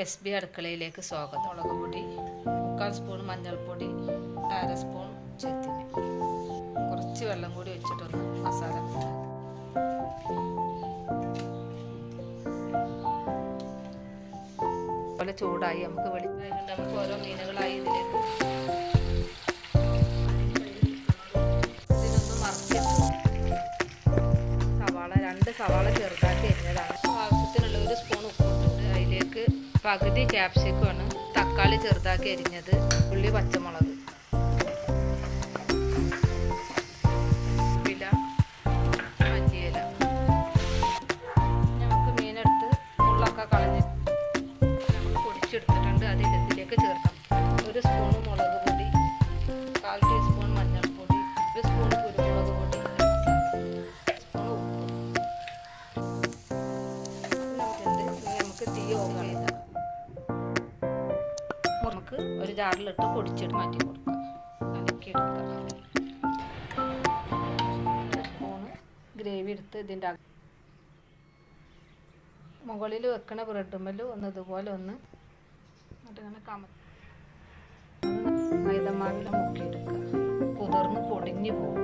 S B അടുക്കളയിലേക്ക് സ്വാഗതം. മുളക് പൊടി 3/4 സ്പൂൺ, മഞ്ഞൾപ്പൊടി 1/2 സ്പൂൺ, ചെത്തിന് കുറച്ച് വെള്ളം കൂടി വെച്ചിട്ടൊന്ന് മസാല പോലെ ചൂടായി. നമുക്ക് വെളിച്ചെണ്ണ നമുക്ക് ഓരോ മീനുകളായി ഇതിലേക്ക് ഇതിനൊന്ന് മറിച്ചിട്ടു. സവാള 2 സവാള ചെറുതാക്കി അരിഞ്ഞതാണ്. ആവശ്യത്തിനുള്ള 1 സ്പൂൺ ഉപ്പിട്ടിട്ട് അതിലേക്ക് പകുതി ക്യാപ്സിക്കമാണ്, തക്കാളി ചെറുതാക്കി അരിഞ്ഞത്, ഉള്ളി, പച്ചമുളക്, മല്ലിയില. നമുക്ക് മീനെടുത്ത് മുള്ളൊക്കെ കളഞ്ഞ് നമ്മൾ പൊടിച്ചെടുത്തിട്ടുണ്ട്. ഇതിലേക്ക് ചേർക്കാം 1 സ്പൂൺ മുളക് പൊടി, 1/4 ടീസ്പൂൺ മഞ്ഞൾപ്പൊടി, 1 സ്പൂൺ കുരുമുളക് പൊടി, 1 സ്പൂൺ ഉപ്പ്. നമുക്ക് തീ ഓഫ് ചെയ്താൽ നമുക്ക് ഒരു ജാറിലിട്ട് പൊടിച്ചിട്ട് മാറ്റി കൊടുക്കാം, കലക്കിയെടുക്കാം. 1 സ്പൂണ് ഗ്രേവി എടുത്ത് ഇതിൻ്റെ മുകളിൽ വെക്കണ ബ്രെഡുമ്മൽ ഒന്ന് ഇതുപോലെ ഒന്ന് എന്നിട്ടിങ്ങനെ മൈദമാവിൽ മുക്കിയെടുക്കുക. കുതിർന്ന് പൊടിഞ്ഞു പോകും.